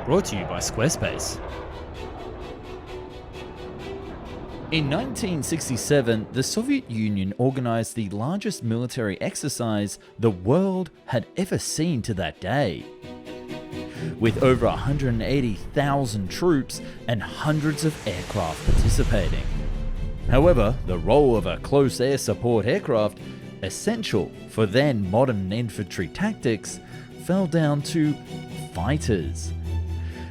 brought to you by Squarespace. In 1967, the Soviet Union organized the largest military exercise the world had ever seen to that day. With over 180,000 troops and hundreds of aircraft participating. However, the role of a close air support aircraft, essential for then modern infantry tactics, fell down to fighters.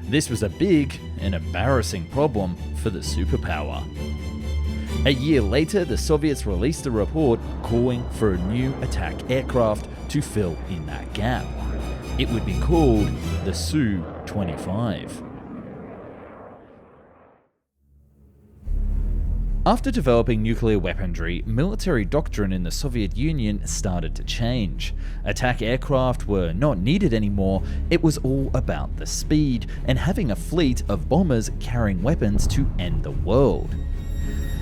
This was a big and embarrassing problem for the superpower. A year later, the Soviets released a report calling for a new attack aircraft to fill in that gap. It would be called the Su-25. After developing nuclear weaponry, military doctrine in the Soviet Union started to change. Attack aircraft were not needed anymore, it was all about the speed and having a fleet of bombers carrying weapons to end the world.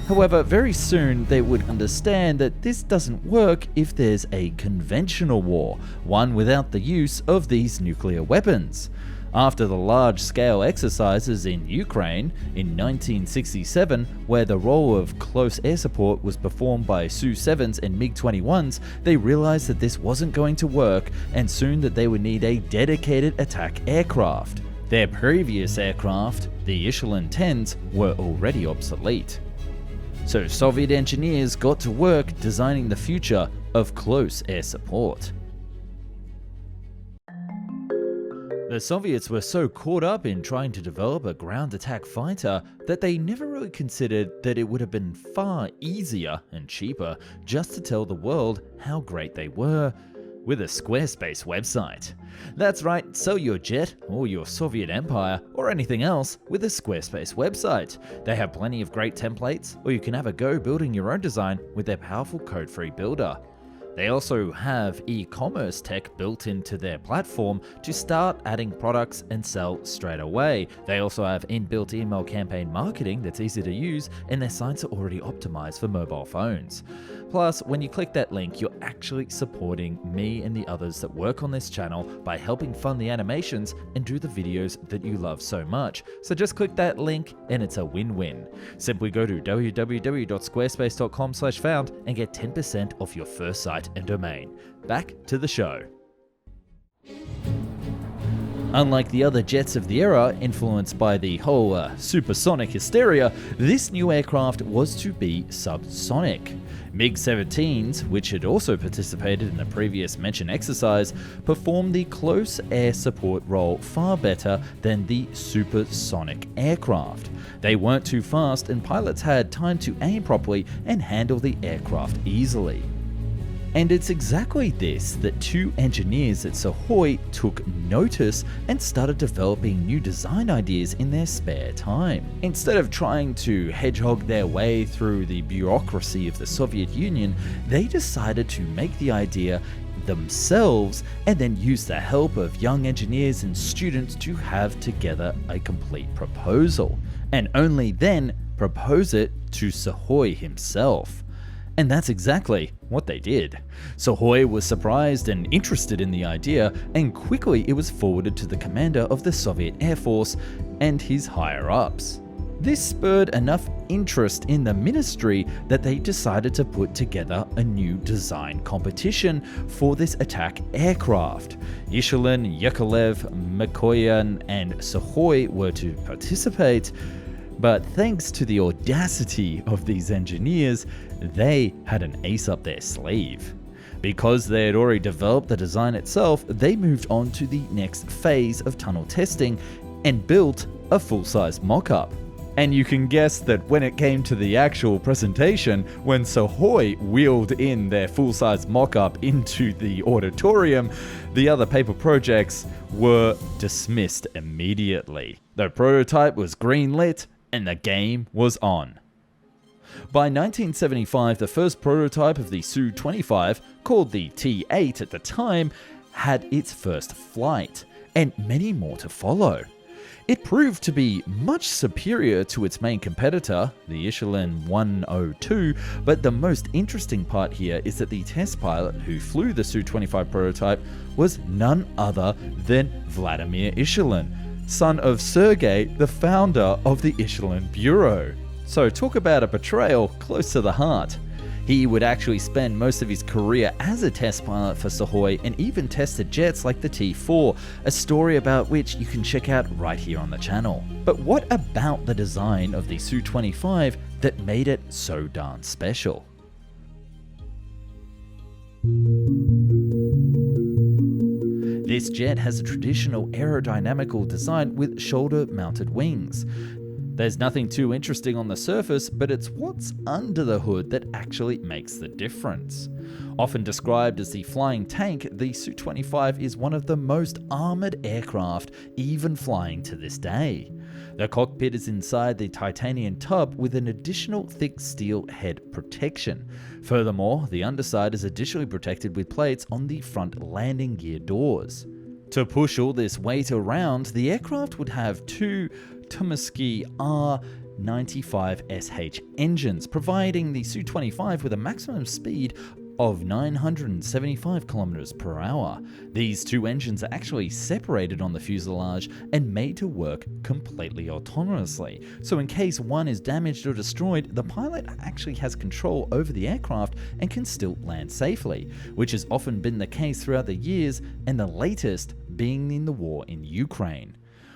However, very soon they would understand that this doesn't work if there's a conventional war, one without the use of these nuclear weapons. After the large-scale exercises in Ukraine in 1967, where the role of close air support was performed by Su-7s and MiG-21s, they realized that this wasn't going to work and soon that they would need a dedicated attack aircraft. Their previous aircraft, the Echelon 10s, were already obsolete. So Soviet engineers got to work designing the future of close air support. The Soviets were so caught up in trying to develop a ground attack fighter that they never really considered that it would have been far easier and cheaper just to tell the world how great they were with a Squarespace website. That's right, sell your jet or your Soviet Empire or anything else with a Squarespace website. They have plenty of great templates, or you can have a go building your own design with their powerful code-free builder. They also have e-commerce tech built into their platform to start adding products and sell straight away. They also have inbuilt email campaign marketing that's easy to use, and their sites are already optimized for mobile phones. Plus, when you click that link, you're actually supporting me and the others that work on this channel by helping fund the animations and do the videos that you love so much. So just click that link and it's a win-win. Simply go to www.squarespace.com/found and get 10% off your first site and domain. Back to the show. Unlike the other jets of the era, influenced by the whole supersonic hysteria, this new aircraft was to be subsonic. MiG-17s, which had also participated in the previous mentioned exercise, performed the close air support role far better than the supersonic aircraft. They weren't too fast and pilots had time to aim properly and handle the aircraft easily. And it's exactly this that two engineers at Sukhoi took notice and started developing new design ideas in their spare time. Instead of trying to hedgehog their way through the bureaucracy of the Soviet Union, they decided to make the idea themselves and then use the help of young engineers and students to have together a complete proposal, and only then propose it to Sukhoi himself. And that's exactly what they did. Sukhoi was surprised and interested in the idea, and quickly it was forwarded to the commander of the Soviet Air Force and his higher-ups. This spurred enough interest in the ministry that they decided to put together a new design competition for this attack aircraft. Echelon, Yakolev, Mikoyan, and Sukhoi were to participate. But thanks to the audacity of these engineers, they had an ace up their sleeve. Because they had already developed the design itself, they moved on to the next phase of tunnel testing and built a full-size mock-up. And you can guess that when it came to the actual presentation, when Sukhoi wheeled in their full-size mock-up into the auditorium, the other paper projects were dismissed immediately. The prototype was green-lit, and the game was on. By 1975, the first prototype of the Su-25, called the T-8 at the time, had its first flight, and many more to follow. It proved to be much superior to its main competitor, the Echelon 102, but the most interesting part here is that the test pilot who flew the Su-25 prototype was none other than Vladimir Echelon, son of Sergei, the founder of the Michelin Bureau. So talk about a betrayal close to the heart. He would actually spend most of his career as a test pilot for Sukhoi and even tested jets like the T-4, a story about which you can check out right here on the channel. But what about the design of the Su-25 that made it so darn special? This jet has a traditional aerodynamical design with shoulder-mounted wings. There's nothing too interesting on the surface, but it's what's under the hood that actually makes the difference. Often described as the flying tank, the Su-25 is one of the most armoured aircraft even flying to this day. The cockpit is inside the titanium tub with an additional thick steel head protection. Furthermore, the underside is additionally protected with plates on the front landing gear doors. To push all this weight around, the aircraft would have two Tomaski R95SH engines, providing the Su-25 with a maximum speed of 975 km per hour. These two engines are actually separated on the fuselage and made to work completely autonomously. So in case one is damaged or destroyed, the pilot actually has control over the aircraft and can still land safely, which has often been the case throughout the years, and the latest being in the war in Ukraine.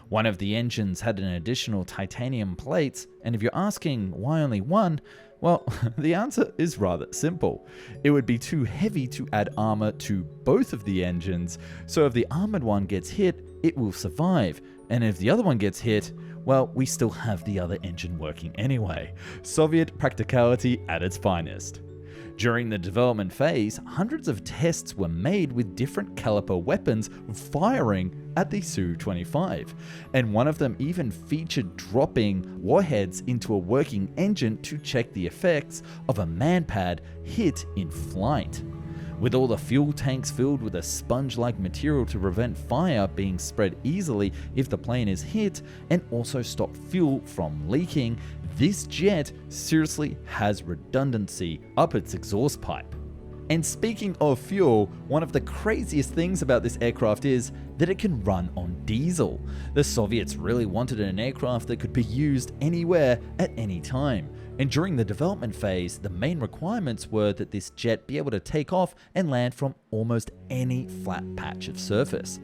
One of the engines had an additional titanium plates, and if you're asking why only one, well, the answer is rather simple. It would be too heavy to add armor to both of the engines, so if the armored one gets hit, it will survive, and if the other one gets hit, well, we still have the other engine working anyway. Soviet practicality at its finest. During the development phase, hundreds of tests were made with different caliber weapons firing at the Su-25, and one of them even featured dropping warheads into a working engine to check the effects of a manpad hit in flight. With all the fuel tanks filled with a sponge-like material to prevent fire being spread easily if the plane is hit, and also stop fuel from leaking, this jet seriously has redundancy up its exhaust pipe. And speaking of fuel, one of the craziest things about this aircraft is that it can run on diesel. The Soviets really wanted an aircraft that could be used anywhere at any time. And during the development phase, the main requirements were that this jet be able to take off and land from almost any flat patch of surface,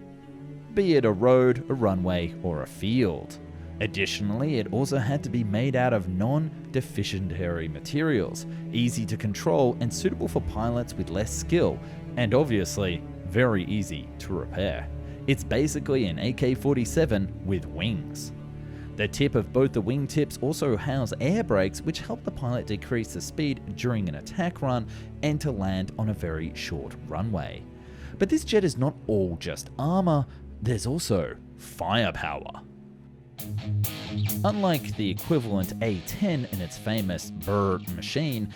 be it a road, a runway, or a field. Additionally, it also had to be made out of non-deficiency materials, easy to control and suitable for pilots with less skill, and obviously, very easy to repair. It's basically an AK-47 with wings. The tip of both the wingtips also house air brakes, which help the pilot decrease the speed during an attack run and to land on a very short runway. But this jet is not all just armor, there's also firepower. Unlike the equivalent A-10 in its famous Brrr machine,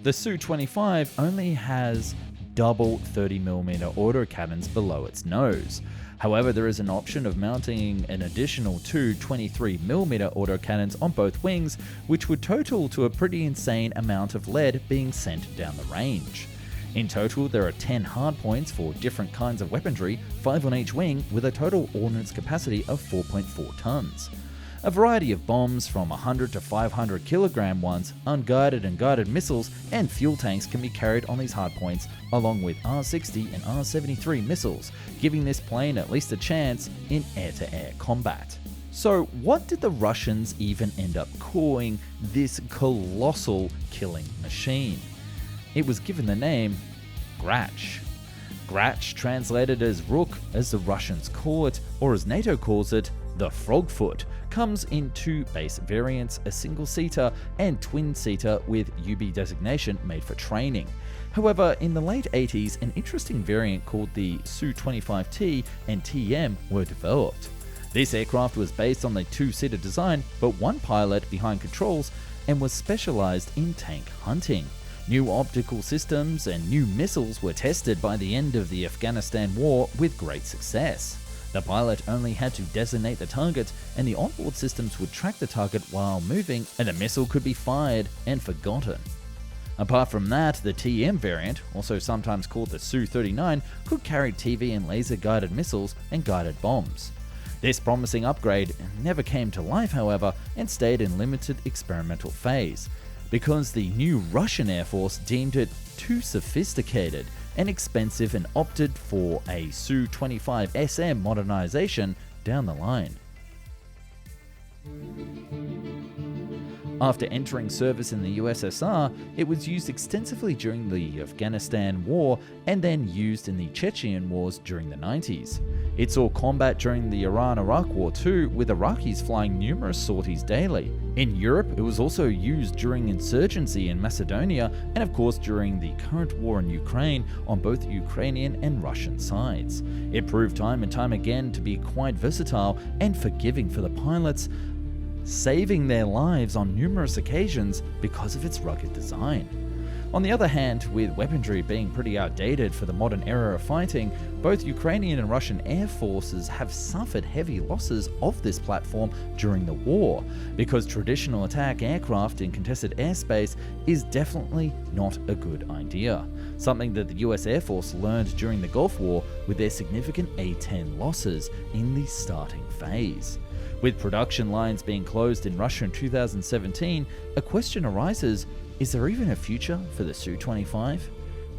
the Su-25 only has double 30mm autocannons below its nose. However, there is an option of mounting an additional two 23mm autocannons on both wings, which would total to a pretty insane amount of lead being sent down the range. In total, there are 10 hardpoints for different kinds of weaponry, 5 on each wing, with a total ordnance capacity of 4.4 tons. A variety of bombs from 100 to 500 kilogram ones, unguided and guided missiles, and fuel tanks can be carried on these hardpoints, along with R-60 and R-73 missiles, giving this plane at least a chance in air-to-air combat. So what did the Russians even end up calling this colossal killing machine? It was given the name Grach. Grach, translated as Rook as the Russians call it, or as NATO calls it, the Frogfoot, comes in two base variants, a single-seater and twin-seater with UB designation made for training. However, in the late 80s, an interesting variant called the Su-25T and TM were developed. This aircraft was based on the two-seater design, but one pilot behind controls, and was specialized in tank hunting. New optical systems and new missiles were tested by the end of the Afghanistan war with great success. The pilot only had to designate the target, and the onboard systems would track the target while moving, and the missile could be fired and forgotten. Apart from that, the TM variant, also sometimes called the Su-39, could carry TV and laser guided missiles and guided bombs. This promising upgrade never came to life, however, and stayed in limited experimental phase, because the new Russian Air Force deemed it too sophisticated and expensive and opted for a Su-25 SM modernization down the line. After entering service in the USSR, it was used extensively during the Afghanistan War and then used in the Chechen Wars during the 90s. It saw combat during the Iran-Iraq War too, with Iraqis flying numerous sorties daily. In Europe, it was also used during insurgency in Macedonia and of course during the current war in Ukraine on both Ukrainian and Russian sides. It proved time and time again to be quite versatile and forgiving for the pilots, saving their lives on numerous occasions because of its rugged design. On the other hand, with weaponry being pretty outdated for the modern era of fighting, both Ukrainian and Russian air forces have suffered heavy losses of this platform during the war, because traditional attack aircraft in contested airspace is definitely not a good idea, something that the US Air Force learned during the Gulf War with their significant A-10 losses in the starting phase. With production lines being closed in Russia in 2017, a question arises, is there even a future for the Su-25?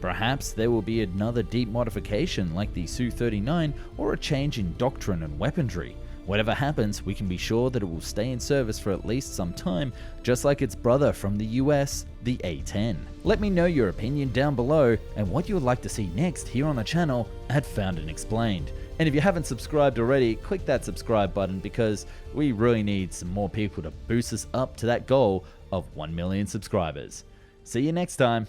Perhaps there will be another deep modification like the Su-39 or a change in doctrine and weaponry. Whatever happens, we can be sure that it will stay in service for at least some time, just like its brother from the US, the A-10. Let me know your opinion down below and what you would like to see next here on the channel at Found and Explained. And if you haven't subscribed already, click that subscribe button because we really need some more people to boost us up to that goal of 1 million subscribers. See you next time.